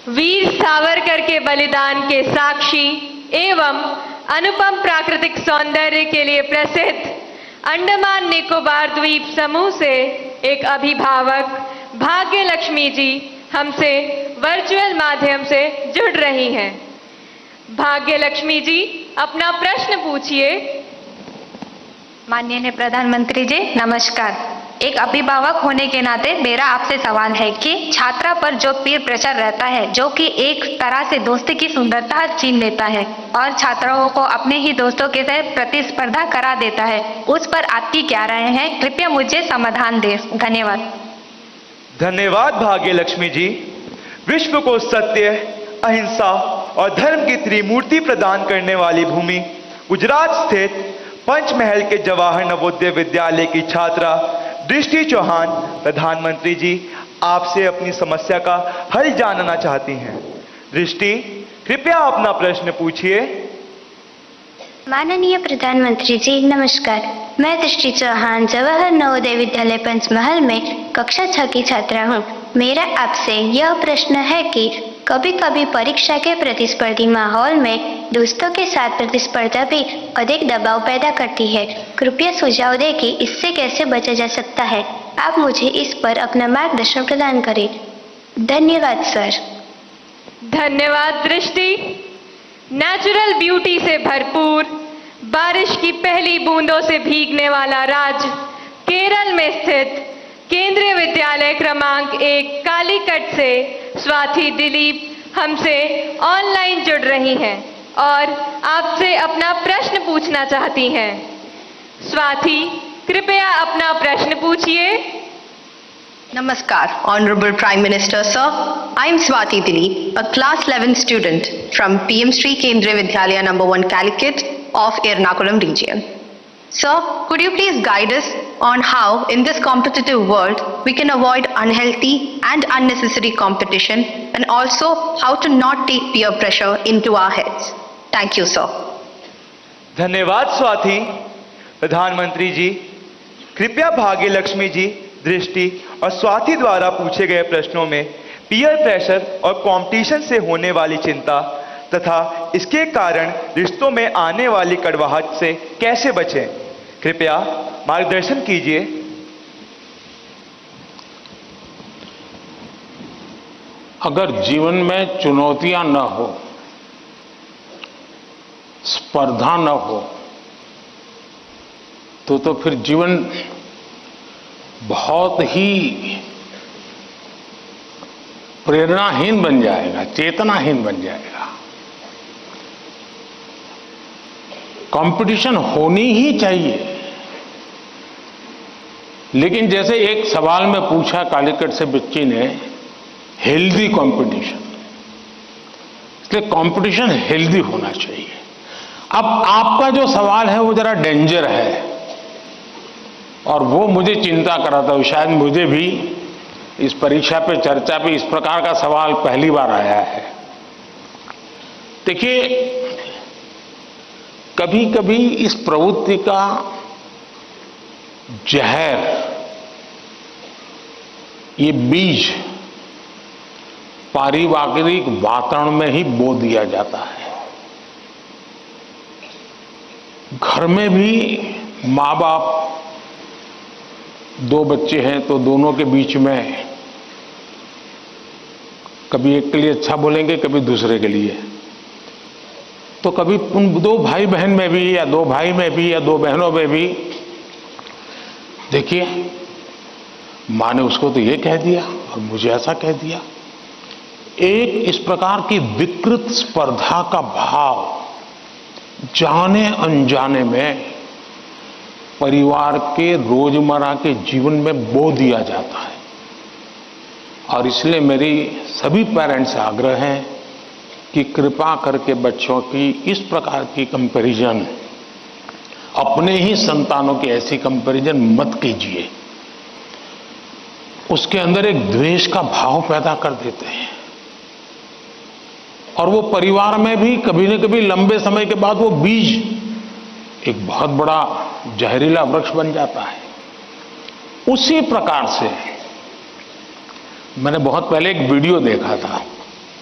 वीर सावरकर के बलिदान के साक्षी एवं अनुपम प्राकृतिक सौंदर्य के लिए प्रसिद्ध अंडमान निकोबार द्वीप समूह से एक अभिभावक भाग्य लक्ष्मी जी हमसे वर्चुअल माध्यम से जुड़ रही हैं। भाग्य लक्ष्मी जी, अपना प्रश्न पूछिए। माननीय प्रधानमंत्री जी नमस्कार। एक अभिभावक होने के नाते मेरा आपसे सवाल है कि छात्रा पर जो पीर प्रेशर रहता है, जो कि एक तरह से दोस्ती की सुंदरता छीन लेता है और छात्राओं को अपने ही दोस्तों के साथ प्रतिस्पर्धा करा देता है, उस पर आपकी क्या राय है? कृपया मुझे समाधान दें। धन्यवाद। धन्यवाद भाग्य लक्ष्मी जी। विश्व को सत्य, अहिंसा और धर्म की त्रिमूर्ति प्रदान करने वाली भूमि गुजरात स्थित पंचमहल के जवाहर नवोदय विद्यालय की छात्रा दृष्टि चौहान प्रधानमंत्री जी आपसे अपनी समस्या का हल जानना चाहती हैं। दृष्टि, कृपया अपना प्रश्न पूछिए। माननीय प्रधानमंत्री जी नमस्कार। मैं दृष्टि चौहान जवाहर नवोदय विद्यालय पंचमहल में कक्षा 6 की छात्रा हूँ। मेरा आपसे यह प्रश्न है कि कभी कभी परीक्षा के प्रतिस्पर्धी माहौल में दोस्तों के साथ प्रतिस्पर्धा भी अधिक दबाव पैदा करती है। कृपया सुझाव दें कि इससे कैसे बचा जा सकता है। आप मुझे इस पर अपना मार्गदर्शन प्रदान करें। धन्यवाद सर। धन्यवाद दृष्टि। नेचुरल ब्यूटी से भरपूर, बारिश की पहली बूंदों से भीगने वाला राज्य केरल में स्थित केंद्रीय विद्यालय क्रमांक 1 कालीकट से स्वाति दिलीप हमसे ऑनलाइन जुड़ रही हैं और आपसे अपना प्रश्न पूछना चाहती हैं। स्वाति, कृपया अपना प्रश्न पूछिए। Namaskar, Honorable Prime Minister Sir. I am Swati Dilip, a class 11 student from PM Sri Kendriya Vidyalaya No. 1 Calicut of Ernakulam region. Sir, could you please guide us on how in this competitive world we can avoid unhealthy and unnecessary competition and also how to not take peer pressure into our heads? Thank you, sir. धन्यवाद स्वाति। प्रधानमंत्री जी, कृपया भाग्य लक्ष्मी जी, दृष्टि और स्वाति द्वारा पूछे गए प्रश्नों में पीयर प्रेशर और कंपटीशन से होने वाली चिंता तथा इसके कारण रिश्तों में आने वाली कड़वाहट से कैसे बचें, कृपया मार्गदर्शन कीजिए। अगर जीवन में चुनौतियां न हो, स्पर्धा न हो, तो फिर जीवन बहुत ही प्रेरणाहीन बन जाएगा, चेतनाहीन बन जाएगा। कंपटीशन होनी ही चाहिए, लेकिन जैसे एक सवाल में पूछा कालीकट से बच्ची ने, हेल्दी कंपटीशन, इसलिए कंपटीशन हेल्दी होना चाहिए। अब आपका जो सवाल है वो जरा डेंजर है और वो मुझे चिंता कराता है। शायद मुझे भी इस परीक्षा पे चर्चा पे इस प्रकार का सवाल पहली बार आया है। देखिए, कभी कभी इस प्रवृत्ति का जहर, ये बीज पारिवारिक वातावरण में ही बो दिया जाता है। घर में भी माँ बाप, दो बच्चे हैं तो दोनों के बीच में कभी एक के लिए अच्छा बोलेंगे, कभी दूसरे के लिए। तो कभी उन दो भाई बहन में भी या दो भाई में भी या दो बहनों में भी, देखिए माँ ने उसको तो ये कह दिया और मुझे ऐसा कह दिया। एक इस प्रकार की विकृत स्पर्धा का भाव जाने अनजाने में परिवार के रोजमर्रा के जीवन में बो दिया जाता है। और इसलिए मेरी सभी पेरेंट्स से आग्रह है कि कृपा करके बच्चों की इस प्रकार की कंपैरिजन, अपने ही संतानों की ऐसी कंपैरिजन मत कीजिए। उसके अंदर एक द्वेष का भाव पैदा कर देते हैं और वो परिवार में भी कभी न कभी लंबे समय के बाद वो बीज एक बहुत बड़ा जहरीला वृक्ष बन जाता है। उसी प्रकार से मैंने बहुत पहले एक वीडियो देखा था,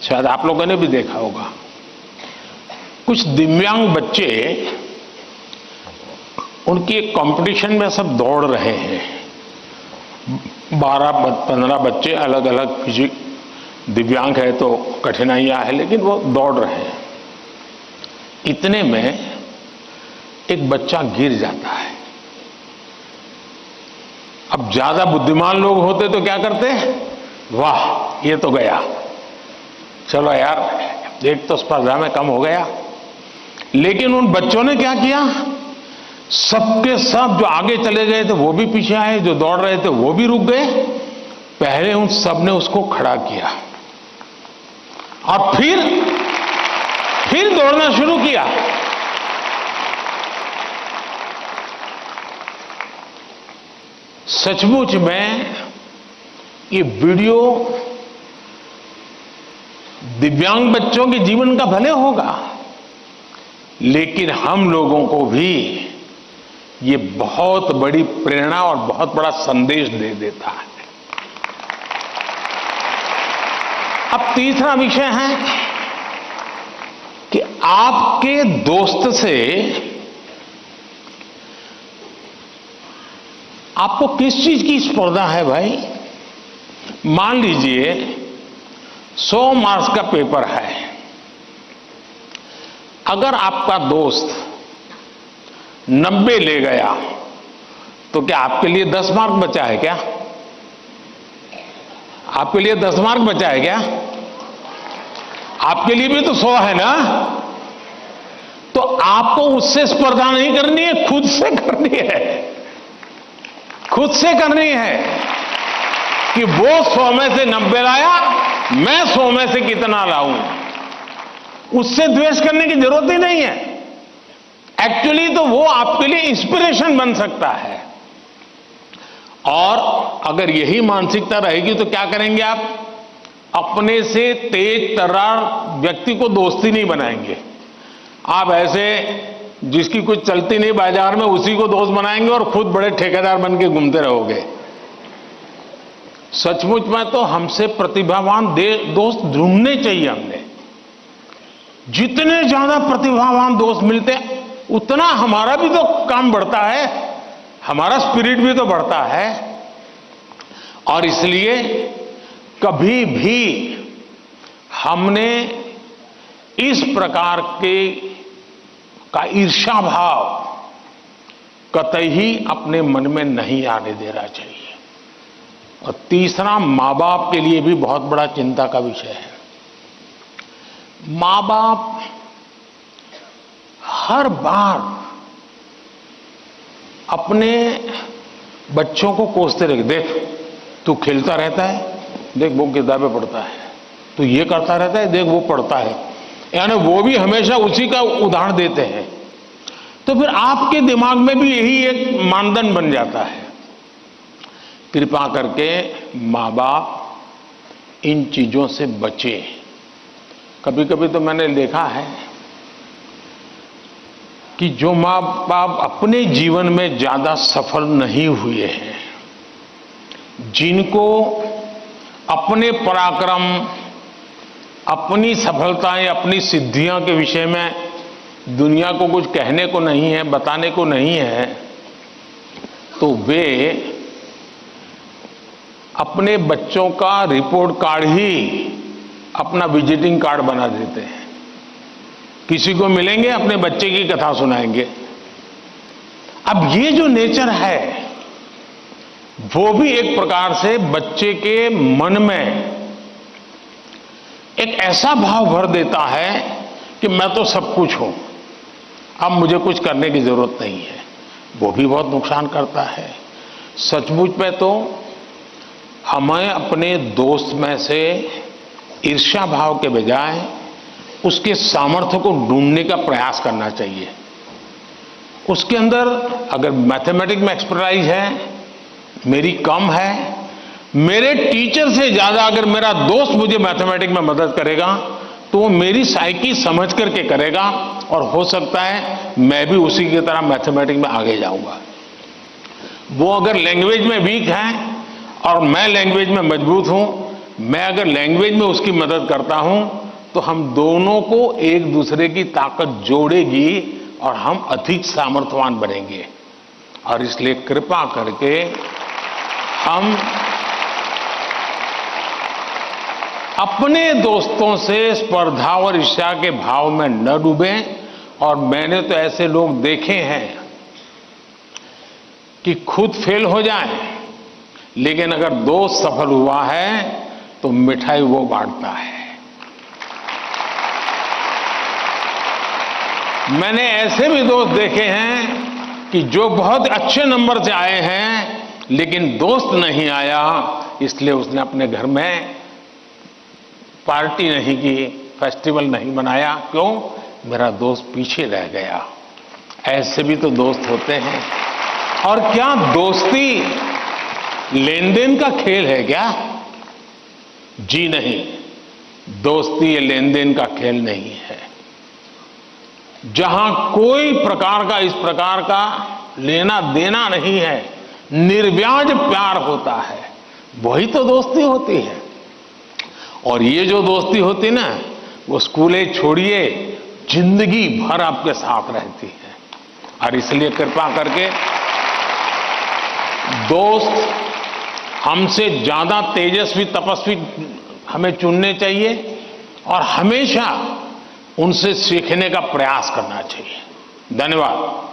शायद आप लोगों ने भी देखा होगा, कुछ दिव्यांग बच्चे उनकी एक कंपटीशन में सब दौड़ रहे हैं। 12-15 बच्चे अलग अलग, किसी दिव्यांग है तो कठिनाइयां है, लेकिन वो दौड़ रहे हैं। इतने में एक बच्चा गिर जाता है। अब ज्यादा बुद्धिमान लोग होते तो क्या करते? वाह, ये तो गया, चलो यार एक तो स्पर्धा में कम हो गया। लेकिन उन बच्चों ने क्या किया? सबके सब जो आगे चले गए थे वो भी पीछे आए, जो दौड़ रहे थे वो भी रुक गए। पहले उन सब ने उसको खड़ा किया और फिर दौड़ना शुरू किया। सचमुच में ये वीडियो दिव्यांग बच्चों के जीवन का भले होगा, लेकिन हम लोगों को भी ये बहुत बड़ी प्रेरणा और बहुत बड़ा संदेश दे देता है। अब तीसरा विषय है कि आपके दोस्त से आपको किस चीज की स्पर्धा है भाई? मान लीजिए 100 मार्क्स का पेपर है। अगर आपका दोस्त 90 ले गया तो क्या आपके लिए 10 मार्क बचा है क्या? आपके लिए 10 मार्क बचा है क्या? आपके लिए भी तो 100 है ना? तो आपको उससे स्पर्धा नहीं करनी है, खुद से करनी है। खुद से करनी है कि वो 100 में से 90 लाया, मैं 100 में से कितना लाऊं। उससे द्वेष करने की जरूरत ही नहीं है। एक्चुअली तो वो आपके लिए इंस्पिरेशन बन सकता है। और अगर यही मानसिकता रहेगी तो क्या करेंगे आप? अपने से तेज तर्रार व्यक्ति को दोस्ती नहीं बनाएंगे। आप ऐसे जिसकी कुछ चलती नहीं बाजार में, उसी को दोस्त बनाएंगे और खुद बड़े ठेकेदार बन के घूमते रहोगे। सचमुच में तो हमसे प्रतिभावान दोस्त ढूंढने चाहिए। हमने जितने ज्यादा प्रतिभावान दोस्त मिलते उतना हमारा भी तो काम बढ़ता है, हमारा स्पिरिट भी तो बढ़ता है। और इसलिए कभी भी हमने इस प्रकार का ईर्ष्या भाव कतई ही अपने मन में नहीं आने देना चाहिए। और तीसरा, मां बाप के लिए भी बहुत बड़ा चिंता का विषय है। मां बाप हर बार अपने बच्चों को कोसते रहे, देख तू खेलता रहता है, देख वो किताबें पढ़ता है, तू ये करता रहता है, देख वो पढ़ता है। यानी वो भी हमेशा उसी का उदाहरण देते हैं। तो फिर आपके दिमाग में भी यही एक मानदंड बन जाता है। कृपा करके मां बाप इन चीजों से बचे। कभी कभी तो मैंने देखा है कि जो मां बाप अपने जीवन में ज्यादा सफल नहीं हुए हैं, जिनको अपने पराक्रम, अपनी सफलताएं, अपनी सिद्धियों के विषय में दुनिया को कुछ कहने को नहीं है, बताने को नहीं है, तो वे अपने बच्चों का रिपोर्ट कार्ड ही अपना विजिटिंग कार्ड बना देते हैं। किसी को मिलेंगे, अपने बच्चे की कथा सुनाएंगे। अब ये जो नेचर है वो भी एक प्रकार से बच्चे के मन में एक ऐसा भाव भर देता है कि मैं तो सब कुछ हूं, अब मुझे कुछ करने की जरूरत नहीं है। वो भी बहुत नुकसान करता है। सचमुच में तो हमें अपने दोस्त में से ईर्ष्या भाव के बजाय उसके सामर्थ्य को ढूंढने का प्रयास करना चाहिए। उसके अंदर अगर मैथमेटिक्स में एक्सपर्टाइज है, मेरी कम है, मेरे टीचर से ज्यादा अगर मेरा दोस्त मुझे मैथमेटिक्स में मदद करेगा तो वो मेरी साइकी समझ करके करेगा और हो सकता है मैं भी उसी की तरह मैथमेटिक्स में आगे जाऊंगा। वो अगर लैंग्वेज में वीक है और मैं लैंग्वेज में मजबूत हूं मैं अगर लैंग्वेज में उसकी मदद करता हूं तो हम दोनों को एक दूसरे की ताकत जोड़ेगी और हम अधिक सामर्थ्यवान बनेंगे। और इसलिए कृपा करके हम अपने दोस्तों से स्पर्धा और ईर्ष्या के भाव में न डूबें। और मैंने तो ऐसे लोग देखे हैं कि खुद फेल हो जाए, लेकिन अगर दोस्त सफल हुआ है तो मिठाई वो बांटता है। मैंने ऐसे भी दोस्त देखे हैं कि जो बहुत अच्छे नंबर से आए हैं लेकिन दोस्त नहीं आया, इसलिए उसने अपने घर में पार्टी नहीं की, फेस्टिवल नहीं मनाया। क्यों? मेरा दोस्त पीछे रह गया। ऐसे भी तो दोस्त होते हैं। और क्या दोस्ती लेन देन का खेल है क्या? जी नहीं, दोस्ती ये लेन देन का खेल नहीं है। जहां कोई प्रकार का इस प्रकार का लेना देना नहीं है, निर्व्याज प्यार होता है, वही तो दोस्ती होती है। और ये जो दोस्ती होती ना, वो स्कूले छोड़िए जिंदगी भर आपके साथ रहती है। और इसलिए कृपा करके दोस्त हमसे ज्यादा तेजस्वी तपस्वी हमें चुनने चाहिए और हमेशा उनसे सीखने का प्रयास करना चाहिए। धन्यवाद।